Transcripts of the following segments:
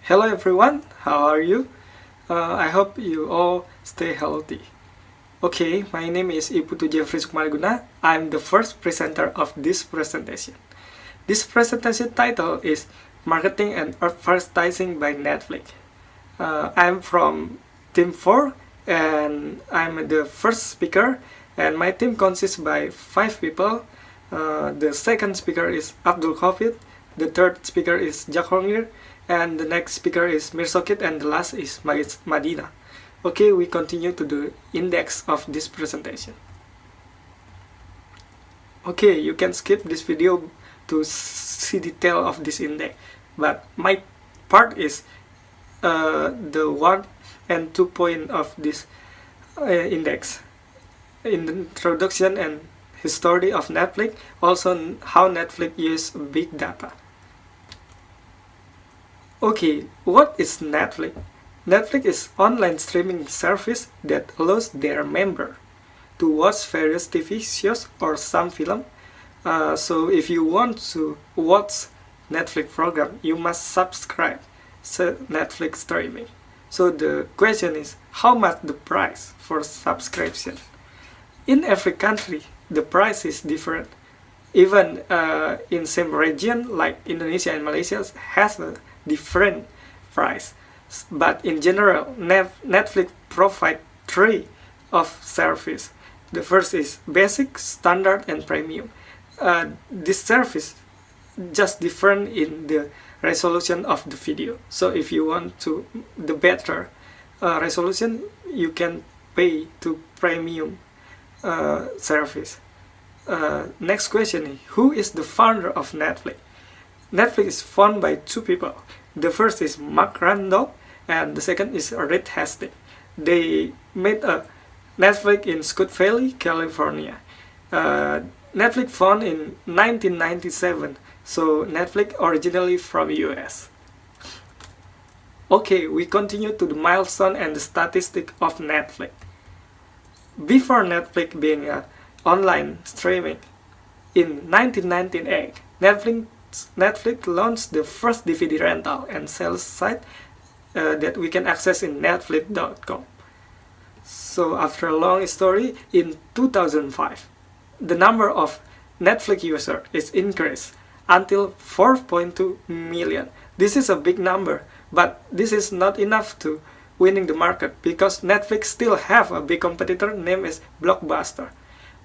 Hello everyone, how are you? I hope you all stay healthy. Okay, my name is Iputu Jeffrey Sukmalguna. I'm the first presenter of this presentation. This presentation title is Marketing and Advertising by Netflix. I'm from Team 4 and I'm the first speaker, and my team consists by 5 people. The second speaker is Abdul Khafid, the third speaker is Jack Hongir, and the next speaker is Mirsokit, and the last is Madina. Okay, we continue to the index of this presentation. Okay, you can skip this video to see detail of this index, but my part is the 1 and 2 point of this index. In the introduction and history of Netflix, also how Netflix use big data. Okay, what is Netflix? Netflix is online streaming service that allows their member to watch various TV shows or some film. So if you want to watch Netflix program, you must subscribe to Netflix streaming. So the question is, how much the price for subscription? In every country, the price is different. Even in same region like Indonesia and Malaysia has a different price. But in general, Netflix provide 3 of service. The first is basic, standard, and premium. This service just different in the resolution of the video. So if you want to the better resolution, you can pay to premium service. Next question is, who is the founder of Netflix? Netflix is founded by 2 people. The first is Mark Randolph and the second is Reed Hastings. They made a Netflix in Scotts Valley, California. Netflix founded in 1997, so Netflix originally from US. Okay, we continue to the milestone and the statistic of Netflix. Before Netflix being an online streaming, in 1998, Netflix launched the first DVD rental and sales site that we can access in netflix.com. So after a long story, in 2005, the number of Netflix users is increased until 4.2 million. This is a big number, but this is not enough to winning the market because Netflix still have a big competitor named as Blockbuster.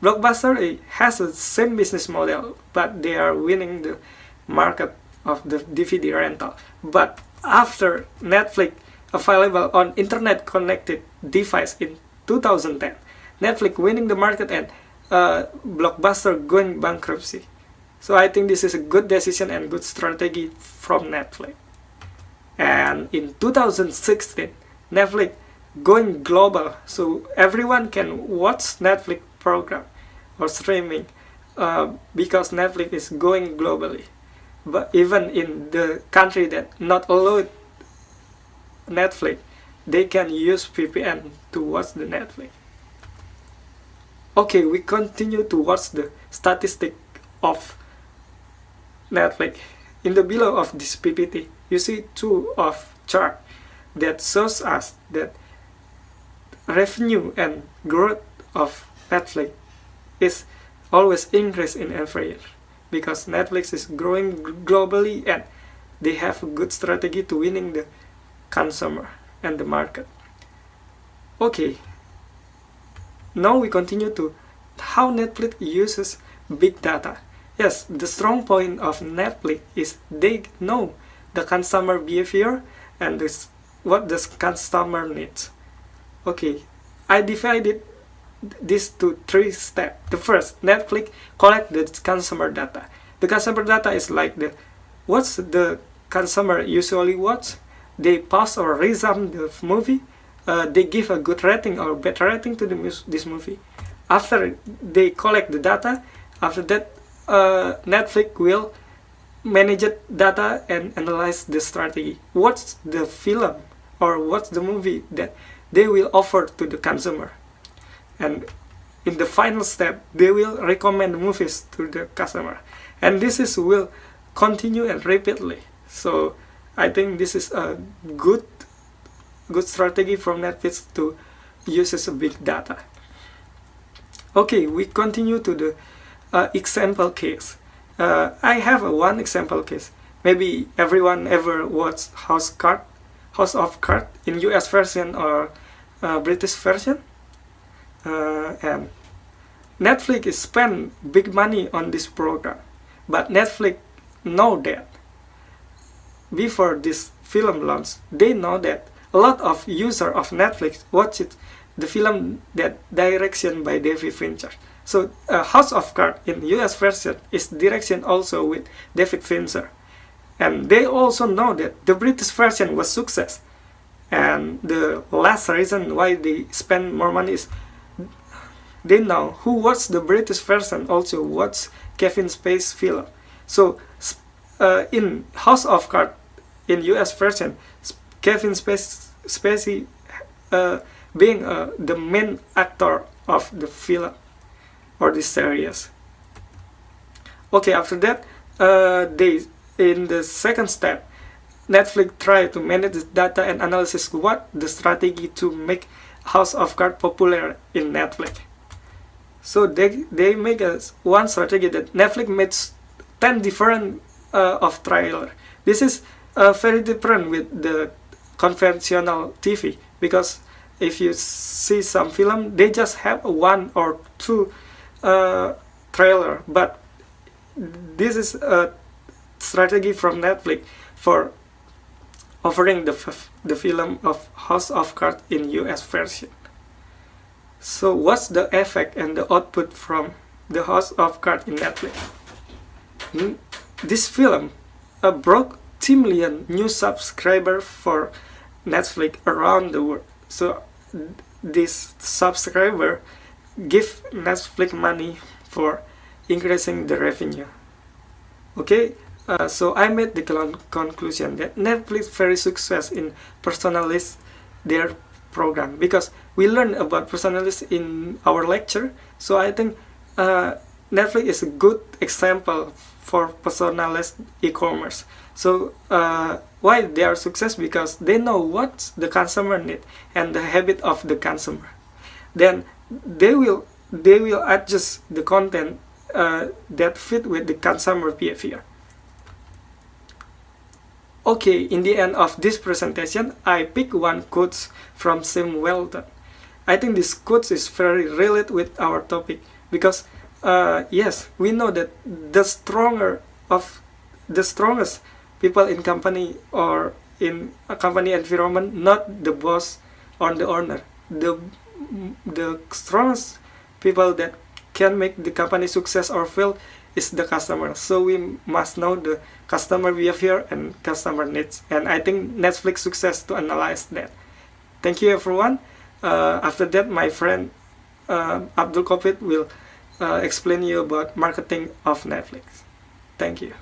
Blockbuster has the same business model, but they are winning the market of the DVD rental. But after Netflix available on internet connected device in 2010, Netflix winning the market and Blockbuster going bankruptcy. So I think this is a good decision and good strategy from Netflix. And in 2016, Netflix going global, so everyone can watch Netflix program or streaming because Netflix is going globally. But even in the country that not allowed Netflix, they can use VPN to watch the Netflix. Okay, we continue to watch the statistic of Netflix. In the below of this PPT, you see 2 of chart that shows us that revenue and growth of Netflix is always increase in every year because Netflix is growing globally and they have a good strategy to winning the consumer and the market. Okay, now we continue to how Netflix uses big data. Yes, the strong point of Netflix is they know the consumer behavior and what the customer needs. Okay, I divided this to 3 steps. The first, Netflix collect the consumer data. The consumer data is like what's the consumer usually watch. They pause or resume the movie. They give a good rating or bad rating to this movie. After they collect the data, after that Netflix will manage data and analyze the strategy. What's the film or what's the movie that they will offer to the consumer? And in the final step, they will recommend movies to the customer. And this will continue and repeatedly. So I think this is a good strategy from Netflix to use a big data. Okay, we continue to the example case. I have one example case. Maybe everyone ever watched House of Cards in US version or British version. And Netflix is spend big money on this program, but Netflix know that before this film launch, they know that a lot of users of Netflix watched the film that direction by David Fincher. So House of Cards in US version is direction also with David Fincher. And they also know that the British version was success. And the last reason why they spend more money is they know who watched the British version also watched Kevin Spacey film. So in House of Cards in US version, Kevin Spacey being the main actor of the film or the series. Okay, after that, they in the second step, Netflix try to manage the data and analysis what the strategy to make House of Cards popular in Netflix. So they make one strategy that Netflix makes 10 different of trailer. This is very different with the conventional TV, because if you see some film, they just have one or two trailer, but this is a strategy from Netflix for offering the film of House of Cards in US version. So what's the effect and the output from the House of Cards in Netflix? This film brought 2 million new subscribers for Netflix around the world. So this subscriber give Netflix money for increasing the revenue. Okay, so I made the conclusion that Netflix very success in personalize their program, because we learn about personalize in our lecture. So I think Netflix is a good example for personalized e-commerce. So why they are success? Because they know what the consumer need and the habit of the consumer. Then they will adjust the content that fit with the consumer behavior. Okay, in the end of this presentation, I pick one quote from Sam Walton. I think this quote is very related with our topic, because yes, we know that the strongest people in company or in a company environment, not the boss or the owner. The strongest people that can make the company success or fail is the customer. So we must know the customer behavior and customer needs. And I think Netflix success to analyze that. Thank you, everyone. After that, my friend Abdul Kopit will explain you about marketing of Netflix. Thank you.